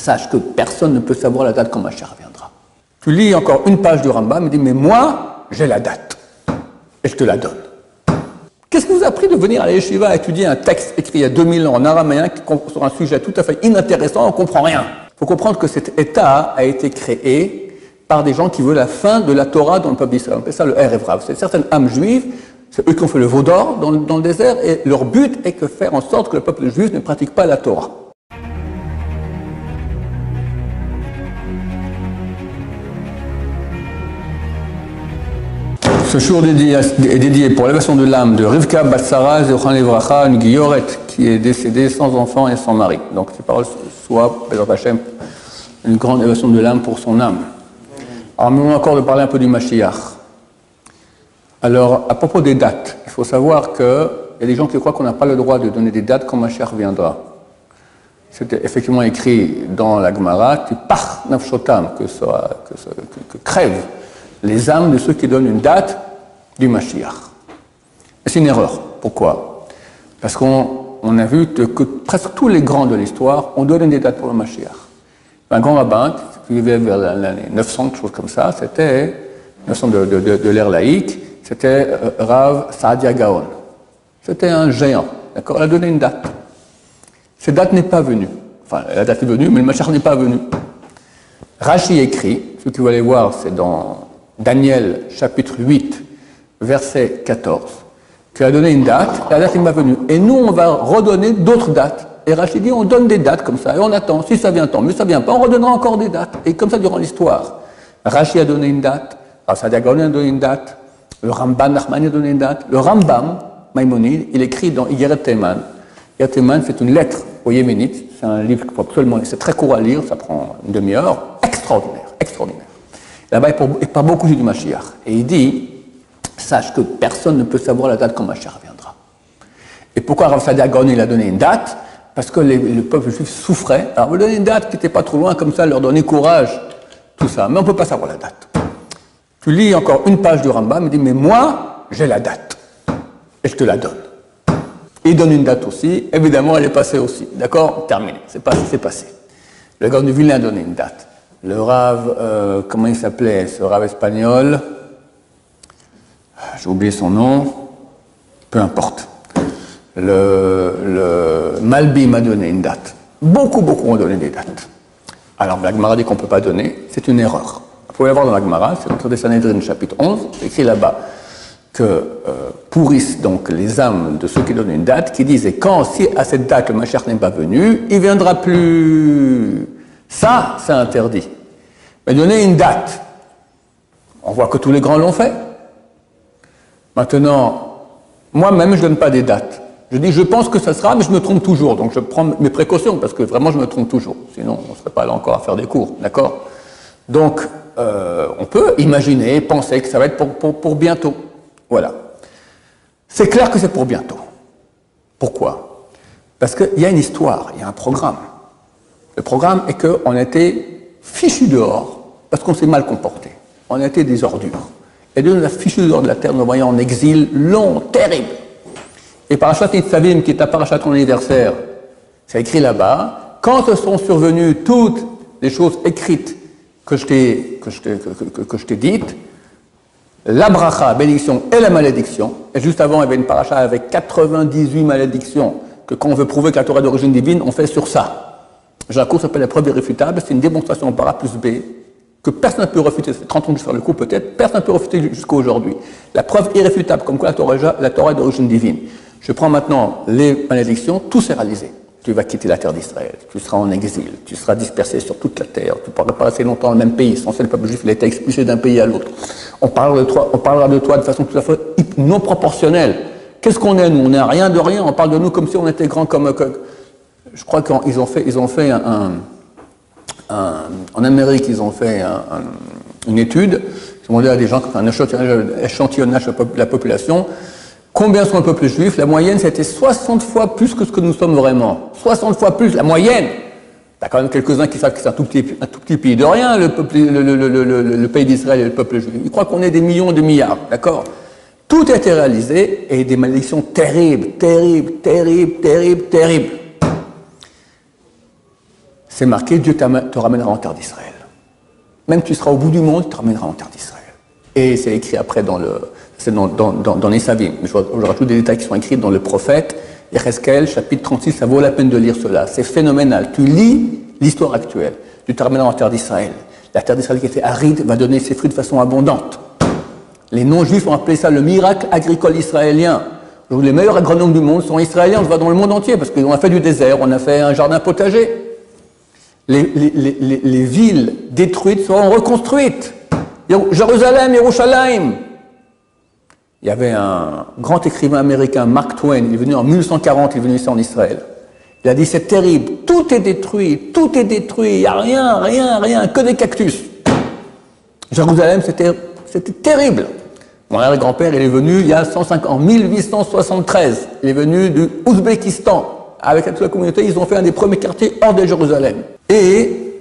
sache que personne ne peut savoir la date quand Mashiach viendra. Tu lis encore une page du Rambam, il dit, mais moi, j'ai la date, et je te la donne. Qu'est-ce qui vous a pris de venir à la yeshiva étudier un texte écrit il y a 2000 ans en araméen sur un sujet tout à fait inintéressant, on ne comprend rien. Il faut comprendre que cet État a été créé par des gens qui veulent la fin de la Torah dans le peuple d'Israël. On appelle ça le Erev Rav. C'est certaines âmes juives, c'est eux qui ont fait le veau d'or dans le désert, et leur but est de faire en sorte que le peuple juif ne pratique pas la Torah. Ce jour est dédié pour l'élévation de l'âme de Rivka Batsara Zechan Livracha, une Guilloret qui est décédée sans enfant et sans mari. Donc ces paroles soient, Bézat Hashem, une grande élévation de l'âme pour son âme. Alors, nous encore de parler un peu du Mashiach. Alors, à propos des dates, il faut savoir qu'il y a des gens qui croient qu'on n'a pas le droit de donner des dates quand Mashiach viendra. C'était effectivement écrit dans la Gemara, tu pars nafshotam, que crèvent les âmes de ceux qui donnent une date du Mashiach. Et c'est une erreur. Pourquoi? Parce qu'on a vu que presque tous les grands de l'histoire ont donné des dates pour le Mashiach. Un grand rabbin qui vivait vers l'année 900, quelque chose comme ça, c'était 900 de l'ère laïque, c'était Rav Saadia Gaon. C'était un géant, d'accord? Il a donné une date. Cette date n'est pas venue. Enfin, la date est venue, mais le Mashiach n'est pas venu. Rashi écrit, ce que vous allez voir, c'est dans Daniel, chapitre 8, verset 14, qui a donné une date, la date n'est pas venue. Et nous, on va redonner d'autres dates. Et Rashi dit, on donne des dates comme ça, et on attend. Si ça vient, tant mieux, ça vient pas, on redonnera encore des dates. Et comme ça, durant l'histoire, Rashi a donné une date, Rav Saadia Gaon a donné une date, le Ramban Nachmani a donné une date, le Rambam, Maïmonide, il écrit dans Igeret Teiman. Igeret Teiman, c'est une lettre aux Yéménites, c'est un livre qu'il faut absolument, c'est très court à lire, ça prend une demi-heure, extraordinaire, extraordinaire. Là-bas, il parle beaucoup du Mashiach. Et il dit, sache que personne ne peut savoir la date quand Mashiach viendra. Et pourquoi Rav Saadia Gaon, il a donné une date? Parce que le peuple juif souffrait. Alors, on lui donner une date qui n'était pas trop loin, comme ça, leur donner courage, tout ça. Mais on ne peut pas savoir la date. Tu lis encore une page du Rambam, il dit, mais moi, j'ai la date. Et je te la donne. Il donne une date aussi. Évidemment, elle est passée aussi. D'accord? Terminé. C'est passé. Le Gaon du Vilna a donné une date. Le Rav, comment il s'appelait, ce Rav espagnol, j'ai oublié son nom, peu importe. Le Malbi m'a donné une date. Beaucoup ont donné des dates. Alors, la Gemara dit qu'on ne peut pas donner, c'est une erreur. Vous pouvez la voir dans la Gemara, c'est dans le Sanhedrin, chapitre 11, c'est écrit là-bas que pourrissent donc les âmes de ceux qui donnent une date, qui disent, et quand, si à cette date le Mashiach n'est pas venu, il ne viendra plus. Ça, c'est interdit. Mais donner une date, on voit que tous les grands l'ont fait. Maintenant, moi-même, je ne donne pas des dates. Je dis, je pense que ça sera, mais je me trompe toujours. Donc, je prends mes précautions, parce que vraiment, je me trompe toujours. Sinon, on ne serait pas là encore à faire des cours, d'accord? Donc, on peut imaginer, penser que ça va être pour bientôt. Voilà. C'est clair que c'est pour bientôt. Pourquoi? Parce qu'il y a une histoire, il y a un programme. Le programme est qu'on a été fichus dehors parce qu'on s'est mal comporté. On a été des ordures. Et Dieu nous a fichus dehors de la terre, nous voyons en exil long, terrible. Et Parashat Nitzavim, qui est à Parashat ton anniversaire, c'est écrit là-bas, quand se sont survenues toutes les choses écrites que je t'ai dites, la bracha, bénédiction, et la malédiction, et juste avant, il y avait une paracha avec 98 malédictions, que quand on veut prouver que la Torah est d'origine divine, on fait sur ça. Jacob s'appelle la preuve irréfutable, c'est une démonstration par A plus B, que personne ne peut refuter, ça fait 30 ans que je fais le coup peut-être, personne ne peut refuter jusqu'à aujourd'hui. La preuve irréfutable, comme quoi la Torah est d'origine divine. Je prends maintenant les malédictions, tout s'est réalisé. Tu vas quitter la terre d'Israël, tu seras en exil, tu seras dispersé sur toute la terre, tu ne pourras pas rester longtemps dans le même pays, sans le peuple juif, il a été expulsé d'un pays à l'autre. On parlera de toi de façon tout à fait non proportionnelle. Qu'est-ce qu'on est, nous? On n'est rien de rien, on parle de nous comme si on était grands comme... Je crois qu'ils ont fait en Amérique, ils ont fait une étude, ils ont demandé à des gens, un échantillonnage de la population, combien sont le peuple juif? La moyenne, c'était 60 fois plus que ce que nous sommes vraiment. 60 fois plus, la moyenne. Il y a quand même quelques-uns qui savent que c'est un tout petit pays de rien, le pays d'Israël et le peuple juif. Ils croient qu'on est des millions, des milliards, d'accord? Tout a été réalisé et des malédictions terribles. c'est marqué, Dieu te ramènera en terre d'Israël. Même tu seras au bout du monde, il te ramènera en terre d'Israël. Et c'est écrit après dans les Savim. Je rajoute des détails qui sont écrits dans le prophète, Yecheskel, chapitre 36, ça vaut la peine de lire cela. C'est phénoménal. Tu lis l'histoire actuelle. Dieu te ramènera en terre d'Israël. La terre d'Israël qui était aride va donner ses fruits de façon abondante. Les non-juifs ont appelé ça le miracle agricole israélien. Donc, les meilleurs agronomes du monde sont israéliens, on le voit dans le monde entier, parce qu'on a fait du désert, on a fait un jardin potager. Les villes détruites seront reconstruites. Jérusalem, Yerushalayim. Il y avait un grand écrivain américain, Mark Twain, il est venu en 1840, il est venu ici en Israël. Il a dit, c'est terrible, tout est détruit, il n'y a rien, que des cactus. Jérusalem, c'était terrible. Mon arrière-grand-père, il est venu il y a 105 ans, en 1873. Il est venu du Ouzbékistan. Avec toute la communauté, ils ont fait un des premiers quartiers hors de Jérusalem. Et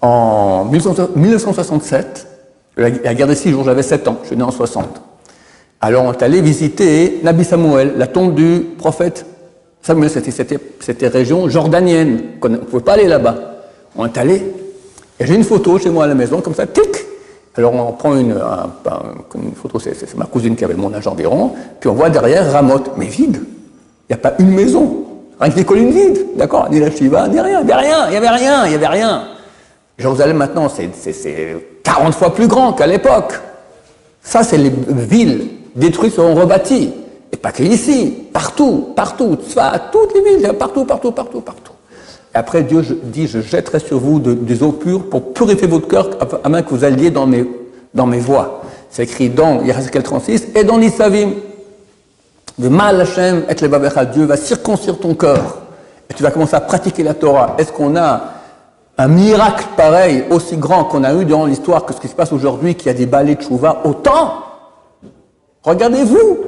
en 1967, la guerre des 6 jours, j'avais 7 ans, je suis né en 60. Alors on est allé visiter Nabi Samuel, la tombe du prophète Samuel, c'était région jordanienne, on ne pouvait pas aller là-bas. On est allé, et j'ai une photo chez moi à la maison, comme ça, tic. Alors on prend une photo, c'est ma cousine qui avait mon âge environ, puis on voit derrière Ramoth, mais vide. Il n'y a pas une maison, rien que des collines vides, d'accord, ni la Shiva, ni rien, il n'y avait rien. Jérusalem maintenant, c'est 40 fois plus grand qu'à l'époque. Ça, c'est les villes détruites seront rebâties. Et pas que ici, partout, Tzfat, toutes les villes, partout. Et après, Dieu dit, je jetterai sur vous des eaux pures pour purifier votre cœur, afin que vous alliez dans mes voies. C'est écrit dans Yecheskel 36 et dans l'Isavim. De mal Hashem et levavecha, Dieu va circoncire ton cœur. Et tu vas commencer à pratiquer la Torah. Est-ce qu'on a un miracle pareil, aussi grand qu'on a eu dans l'histoire que ce qui se passe aujourd'hui, qu'il y a des balais de Tchouva autant? Regardez-vous.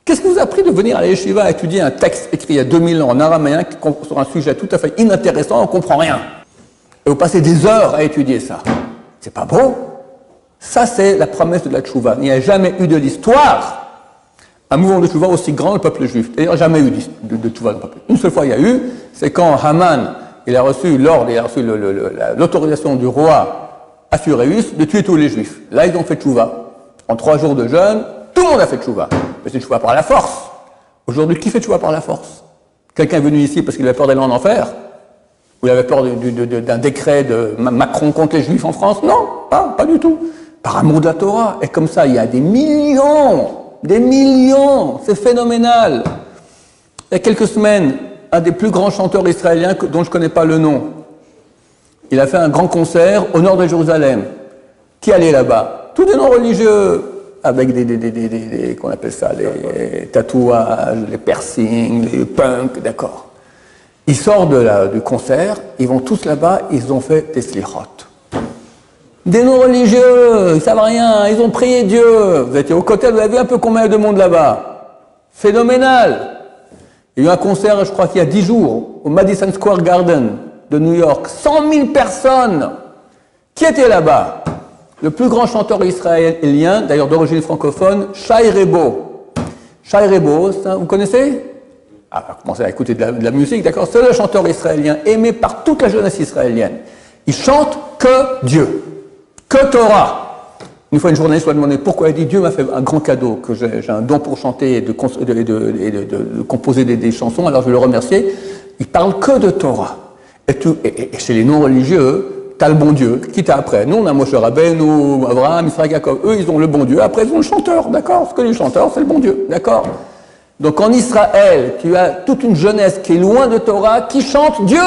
Qu'est-ce qui vous a pris de venir à la yeshiva étudier un texte écrit il y a 2000 ans en araméen sur un sujet tout à fait inintéressant, on ne comprend rien. Et vous passez des heures à étudier ça. C'est pas beau? Ça, c'est la promesse de la tchouva. Il n'y a jamais eu de l'histoire un mouvement de tchouva aussi grand que le peuple juif. D'ailleurs, jamais eu de tchouva dans le peuple. Une seule fois il y a eu, c'est quand Haman, il a reçu l'ordre, il a reçu l'autorisation du roi Assuréus de tuer tous les juifs. Là, ils ont fait tchouva. En 3 jours de jeûne, tout le monde a fait tchouva. Mais c'est tchouva par la force. Aujourd'hui, qui fait tchouva par la force? Quelqu'un est venu ici parce qu'il avait peur d'aller en enfer? Ou il avait peur d'un décret de Macron contre les juifs en France? Non, pas du tout. Par amour de la Torah. Et comme ça, il y a des millions, c'est phénoménal. Il y a quelques semaines, un des plus grands chanteurs israéliens dont je ne connais pas le nom, il a fait un grand concert au nord de Jérusalem. Qui allait là-bas? Tous des non-religieux, avec qu'on appelle ça, les tatouages, les piercings, les punks, d'accord. Ils sortent du concert, ils vont tous là-bas, ils ont fait des slichot. Des non-religieux, ils ne savent rien, ils ont prié Dieu. Vous étiez au côté, vous avez vu un peu combien de monde là-bas? Phénoménal. Il y a eu un concert, je crois qu'il y a 10 jours, au Madison Square Garden de New York. 100 000 personnes. Qui était là-bas? Le plus grand chanteur israélien, d'ailleurs d'origine francophone, Shai Rebo. Shai Rebo, vous connaissez? Ah, vous commencez à écouter de la musique, d'accord? C'est le chanteur israélien aimé par toute la jeunesse israélienne. Il chante que Dieu, que Torah. Une fois, une journaliste lui a demandé pourquoi. Elle dit Dieu m'a fait un grand cadeau, que j'ai un don pour chanter et de composer des chansons, alors je vais le remercier. Il parle que de Torah. Et chez les non-religieux, t'as le bon Dieu, qui t'a après? Nous, on a Moshe Rabbeinu, Abraham, Israël, Jacob. Eux, ils ont le bon Dieu. Après, ils ont le chanteur, d'accord? Ce que les chanteurs, c'est le bon Dieu, d'accord? Donc, en Israël, tu as toute une jeunesse qui est loin de Torah, qui chante Dieu,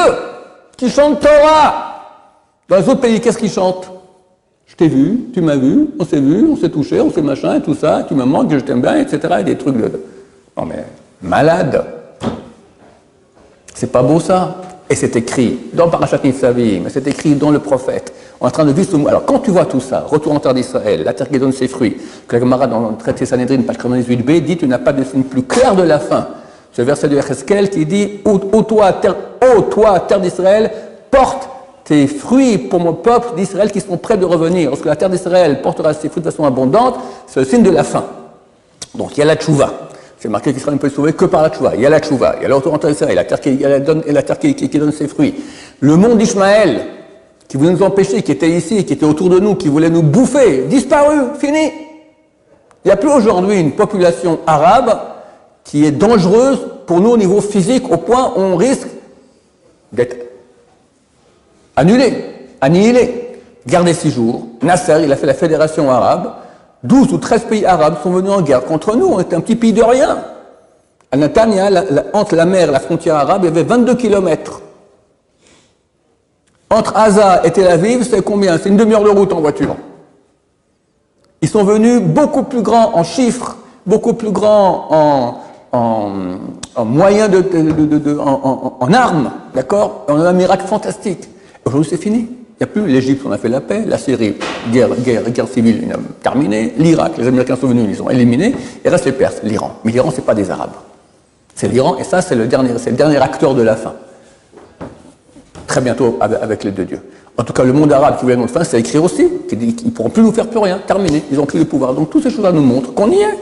qui chante Torah. Dans les autres pays, qu'est-ce qu'ils chantent? Je t'ai vu, tu m'as vu, on s'est touché, on s'est machin, et tout ça, tu me manques, je t'aime bien, etc. Et des trucs de... Non mais, malade. C'est pas beau ça. Et c'est écrit dans Parashat Nitzavim, c'est écrit dans le prophète. On est en train de vivre ce... Alors quand tu vois tout ça, retour en terre d'Israël, la terre qui donne ses fruits, que la Gemara dans le traité Sanhedrin, page 98b, dit tu n'as pas de signe plus clair de la fin. Ce verset de Yecheskel qui dit ô toi, terre d'Israël, porte tes fruits pour mon peuple d'Israël qui sont prêts de revenir. Lorsque la terre d'Israël portera ses fruits de façon abondante, c'est le signe de la fin. Donc il y a la tchouva. C'est marqué qu'Israël ne peut être sauvé que par la tchouva. Il y a la tchouva, il y a le retour en terre d'Israël, il y a la terre qui donne ses fruits. Le monde d'Ishmaël, qui voulait nous empêcher, qui était ici, qui était autour de nous, qui voulait nous bouffer, disparu, fini. Il n'y a plus aujourd'hui une population arabe qui est dangereuse pour nous au niveau physique, au point où on risque d'être annulé, annihilé. Guerre des 6 jours, Nasser, il a fait la fédération arabe, 12 ou 13 pays arabes sont venus en guerre contre nous, on était un petit pays de rien. À Netanya, entre la mer et la frontière arabe, il y avait 22 kilomètres. Entre Gaza et Tel Aviv, c'est combien? C'est une demi-heure de route en voiture. Ils sont venus beaucoup plus grands en chiffres, beaucoup plus grands en moyens en armes, d'accord? On a un miracle fantastique. Aujourd'hui, c'est fini. Il n'y a plus l'Égypte, on a fait la paix, la Syrie, guerre civile terminée, l'Irak, les Américains sont venus, ils les ont éliminés, il reste les Perses, l'Iran. Mais l'Iran, c'est pas des Arabes. C'est l'Iran, et ça, c'est le dernier acteur de la fin. Très bientôt avec les deux dieux. En tout cas, le monde arabe qui voulait notre fin, c'est écrit aussi, qui dit qu'ils ne pourront plus nous faire plus rien, terminé, ils n'ont plus le pouvoir. Donc toutes ces choses-là nous montrent qu'on y est.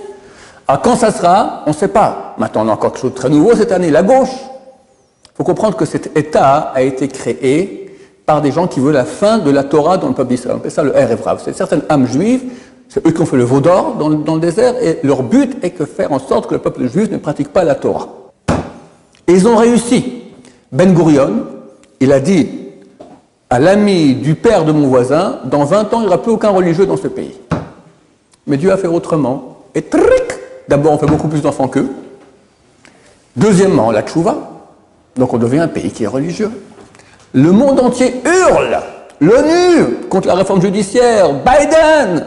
Alors quand ça sera, on ne sait pas. Maintenant, on a encore quelque chose de très nouveau cette année, la gauche. Il faut comprendre que cet État a été créé par des gens qui veulent la fin de la Torah dans le peuple d'Israël. On appelle ça le Erevrav. C'est certaines âmes juives, c'est eux qui ont fait le veau d'or dans le désert, et leur but est de faire en sorte que le peuple juif ne pratique pas la Torah. Et ils ont réussi. Ben Gurion, il a dit à l'ami du père de mon voisin, dans 20 ans, il n'y aura plus aucun religieux dans ce pays. Mais Dieu a fait autrement. Et tric, d'abord, on fait beaucoup plus d'enfants qu'eux. Deuxièmement, la tchouva. Donc on devient un pays qui est religieux. Le monde entier hurle. L'ONU contre la réforme judiciaire. Biden.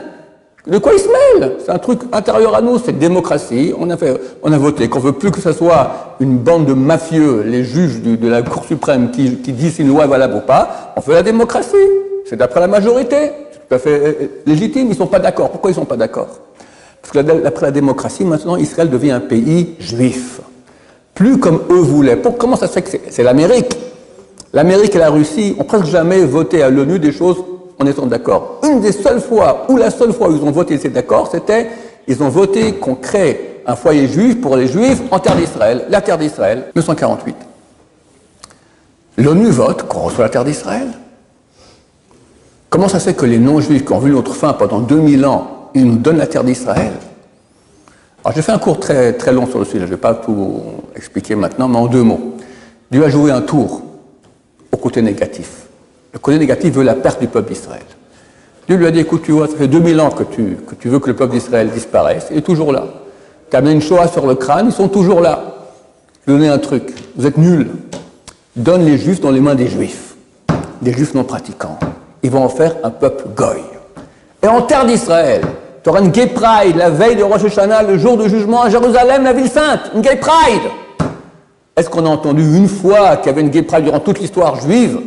De quoi il se mêle? C'est un truc intérieur à nous, c'est démocratie. On a voté qu'on ne veut plus que ce soit une bande de mafieux, les juges de la Cour suprême qui disent si une loi est valable ou pas. On fait la démocratie. C'est d'après la majorité. C'est tout à fait légitime. Ils ne sont pas d'accord. Pourquoi ils ne sont pas d'accord? Parce que d'après la démocratie, maintenant, Israël devient un pays juif. Plus comme eux voulaient. Comment ça se fait que c'est l'Amérique? L'Amérique et la Russie ont presque jamais voté à l'ONU des choses en étant d'accord. Une des seules fois, ou la seule fois où ils ont voté et étaient d'accord, c'était, ils ont voté qu'on crée un foyer juif pour les juifs en terre d'Israël, la terre d'Israël, 1948. L'ONU vote qu'on reçoit la terre d'Israël. Comment ça se fait que les non-juifs qui ont vu notre fin pendant 2000 ans, ils nous donnent la terre d'Israël? Alors j'ai fait un cours très, très long sur le sujet, je ne vais pas tout expliquer maintenant, mais en 2 mots. Dieu a joué un tour au côté négatif. Le côté négatif veut la perte du peuple d'Israël. Dieu lui a dit, écoute, tu vois, ça fait 2000 ans que tu veux que le peuple d'Israël disparaisse, il est toujours là. Tu as amené une Shoah sur le crâne, ils sont toujours là. Je vais donner un truc, vous êtes nuls. Donne les Juifs dans les mains des Juifs non pratiquants. Ils vont en faire un peuple goy. Et en terre d'Israël, tu auras une Gay Pride la veille de Rosh Hashanah, le jour de jugement à Jérusalem, la ville sainte, une Gay Pride. Est-ce qu'on a entendu une fois qu'il y avait une Gay Pride durant toute l'histoire juive?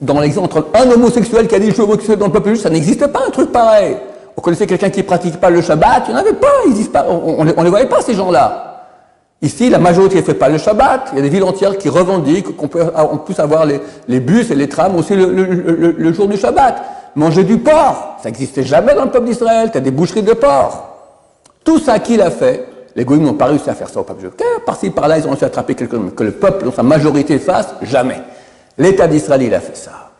Dans l'exemple entre un homosexuel qui a dit je suis homosexuel dans le peuple juif, ça n'existe pas un truc pareil. On connaissait quelqu'un qui ne pratique pas le Shabbat, il n'y en avait pas, on ne les voyait pas ces gens-là. Ici, la majorité ne fait pas le Shabbat, il y a des villes entières qui revendiquent qu'on puisse avoir les bus et les trams aussi le jour du Shabbat. Manger du porc, ça n'existait jamais dans le peuple d'Israël, tu as des boucheries de porc. Tout ça, qui l'a fait? Les goïms n'ont pas réussi à faire ça au peuple juif. Par-ci, par-là, ils ont réussi à attraper quelqu'un que le peuple, dans sa majorité, fasse, jamais. L'État d'Israël, il a fait ça.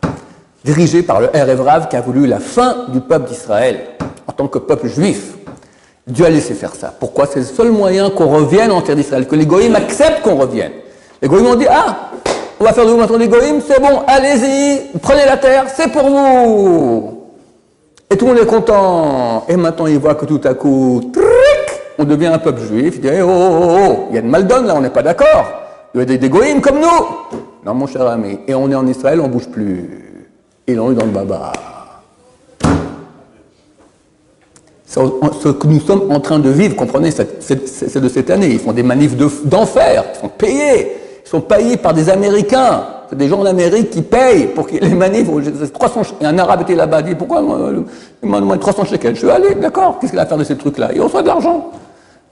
Dirigé par le Erevrav qui a voulu la fin du peuple d'Israël en tant que peuple juif. Dieu a laissé faire ça. Pourquoi? C'est le seul moyen qu'on revienne en terre d'Israël, que les goïms acceptent qu'on revienne. Les goïms ont dit, ah, on va faire de vous maintenant les goïms, c'est bon, allez-y, prenez la terre, c'est pour vous. Et tout le monde est content. Et maintenant, ils voient que tout à coup, on devient un peuple juif. Ils disent, oh, oh, oh, oh, il y a une maldonne là, on n'est pas d'accord. Il y a des goïms comme nous. Non, mon cher ami. Et on est en Israël, on ne bouge plus. Ils l'ont eu dans le baba. Ce que nous sommes en train de vivre, comprenez, c'est de cette année. Ils font des manifs d'enfer, ils sont payés. Ils sont payés par des Américains. C'est des gens en Amérique qui payent pour que les manifs. 300, et un arabe était là-bas, dit pourquoi il m'a demandé 300 shekels. Je suis allé, d'accord, qu'est-ce qu'il a à faire de ces trucs-là? Ils reçoivent de l'argent.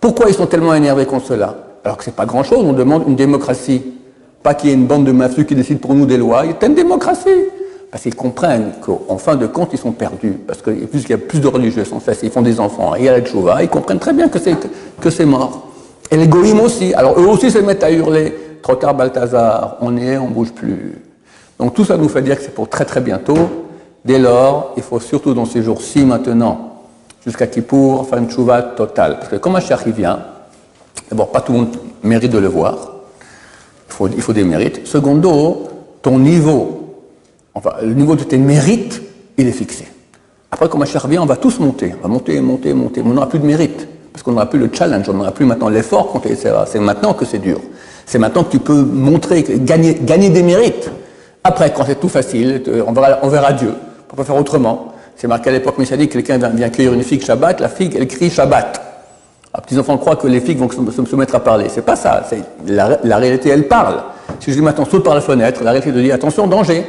Pourquoi ils sont tellement énervés contre cela? Alors que c'est pas grand-chose, on demande une démocratie. Pas qu'il y ait une bande de mafieux qui décide pour nous des lois, il y a une démocratie. Parce qu'ils comprennent qu'en fin de compte, ils sont perdus. Parce que puisqu'il y a plus de religieux sans cesse, ils font des enfants, et il y a la tchouva, ils comprennent très bien que c'est mort. Et les goïms aussi. Alors eux aussi se mettent à hurler. Trop tard, Balthazar, on y est, on ne bouge plus. Donc tout ça nous fait dire que c'est pour très très bientôt. Dès lors, il faut surtout dans ces jours-ci maintenant, jusqu'à Kippour, faire une tchouva totale. Parce que quand Mashiach y vient, d'abord, pas tout le monde mérite de le voir. Il faut des mérites. Secondo, ton niveau, enfin, le niveau de tes mérites, il est fixé. Après, quand Mashiach vient, on va tous monter. On va monter, monter, monter. Mais on n'aura plus de mérite. Parce qu'on n'aura plus le challenge, on n'aura plus maintenant l'effort qu'on essaiera. C'est maintenant que c'est dur. C'est maintenant que tu peux montrer, gagner des mérites. Après, quand c'est tout facile, on verra Dieu. On peut faire autrement. C'est marqué à l'époque messianique, quelqu'un vient cueillir une figue Shabbat, la figue, elle crie Shabbat. Les petits enfants croient que les figues vont se mettre à parler. C'est pas ça. La réalité, elle parle. Si je dis maintenant saute par la fenêtre, la réalité te dit attention, danger.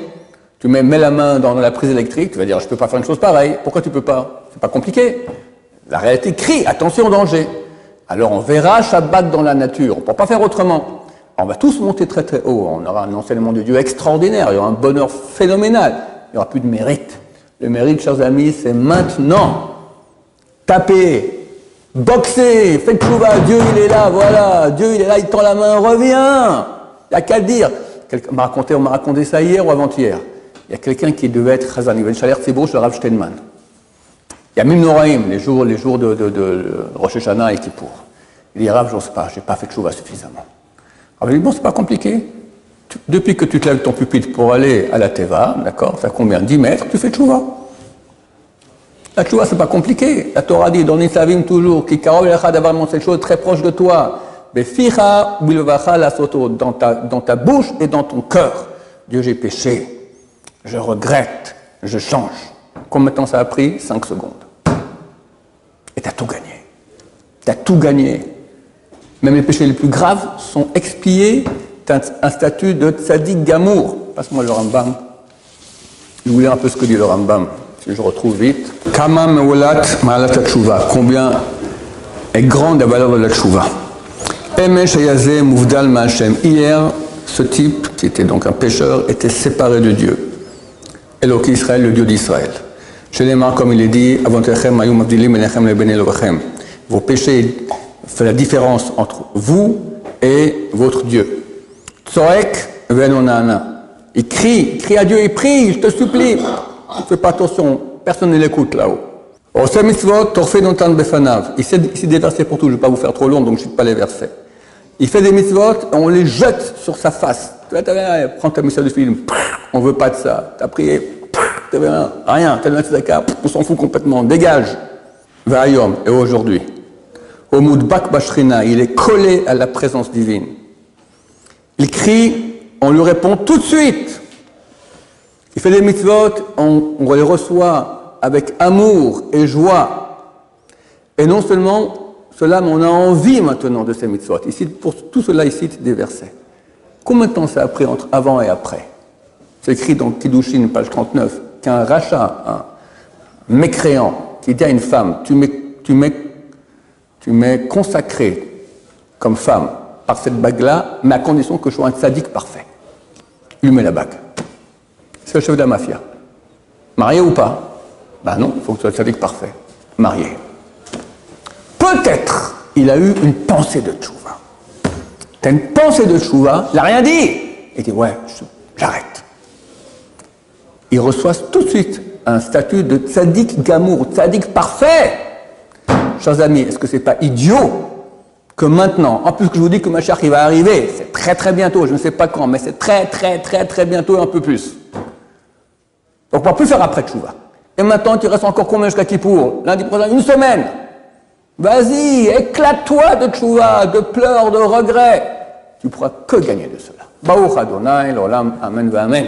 Tu mets la main dans la prise électrique, tu vas dire je peux pas faire une chose pareille. Pourquoi tu peux pas? C'est pas compliqué. La réalité crie attention, danger. Alors on verra Shabbat dans la nature. On peut pas faire autrement. On va tous monter très très haut. On aura un enseignement de Dieu extraordinaire. Il y aura un bonheur phénoménal. Il n'y aura plus de mérite. Le mérite, chers amis, c'est maintenant. Tapez, boxez, faites tchouva. Dieu, il est là, voilà. Dieu, il est là, il tend la main, reviens. Il n'y a qu'à le dire. On m'a raconté ça hier ou avant-hier. Il y a quelqu'un qui devait être Chazan. Il y avait une chaleur Tzibouch, le Rav Steinman. Il y a Mim Noraim, les jours de Rosh Hashanah et Kippour. Il dit, Rav, j'ose pas, j'ai pas fait tchouva suffisamment. Alors, il dit, bon, c'est pas compliqué. Depuis que tu te lèves ton pupitre pour aller à la Teva, d'accord, ça fait combien? 10 mètres, tu fais tchouva. La tchouva, c'est pas compliqué. La Torah dit, dans Nitzavim toujours, qui karov lecha d'avoir cette chose très proche de toi. Beficha bilvacha la soto, dans ta bouche et dans ton cœur. Dieu, j'ai péché. Je regrette. Je change. Combien de temps ça a pris? 5 secondes. Et tu as tout gagné. Tu as tout gagné. Même les péchés les plus graves sont expiés. Tu as un statut de tzaddik gamour. Passe-moi le Rambam. Je vais vous lire un peu ce que dit le Rambam, si je retrouve vite. Kama meolat ma'alat tshuva. Combien est grande la valeur de la tshuva. Emesh hayazeh muvdal ma'Hashem. Hier, ce type, qui était donc un pécheur, était séparé de Dieu. Eloki Israël, le Dieu d'Israël. Chez les mains, comme il est dit, vos péchés font la différence entre vous et votre Dieu. Tzorek venonana. Il crie à Dieu, il prie, je te supplie. Ne fais pas attention, personne ne l'écoute là-haut. Il s'est des versets pour tout, je ne vais pas vous faire trop long, donc je ne cite pas les versets. Il fait des mitzvot, on les jette sur sa face. Prends ta mitzvah de film, on ne veut pas de ça. Tu as prié, rien, on s'en fout complètement, dégage. Va'ayom, et aujourd'hui, au Moudbak Bashrina, il est collé à la présence divine. Il crie, on lui répond tout de suite. Il fait des mitzvot, on les reçoit avec amour et joie. Et non seulement cela, mais on a envie maintenant de ces mitzvot. Pour tout cela, il cite des versets. Combien de temps ça a pris entre avant et après? C'est écrit dans Kiddushin, page 39, qu'un rachat, un mécréant, qui dit à une femme, tu m'es consacré comme femme par cette bague-là, mais à condition que je sois un tzaddik parfait. Il lui met la bague. C'est le chef de la mafia. Marié ou pas? Ben non, il faut que tu sois un tzaddik parfait. Marié. Peut-être il a eu une pensée de tchouva. T'as une pensée de tchouva, il n'a rien dit. Il dit ouais, j'arrête. Il reçoit tout de suite un statut de tzaddik gamour, tzaddik parfait. Chers amis, est-ce que c'est pas idiot que maintenant, en plus que je vous dis que Mashiach il va arriver, c'est très très bientôt, je ne sais pas quand, mais c'est très très très très bientôt et un peu plus. Donc on ne pourra plus faire après tchouva. Et maintenant, il reste encore combien jusqu'à Kippour? Lundi prochain, une semaine. Vas-y, éclate-toi de tchouva, de pleurs, de regrets. Tu ne pourras que gagner de cela. Baruch Adonai, l'olam, amen, amen.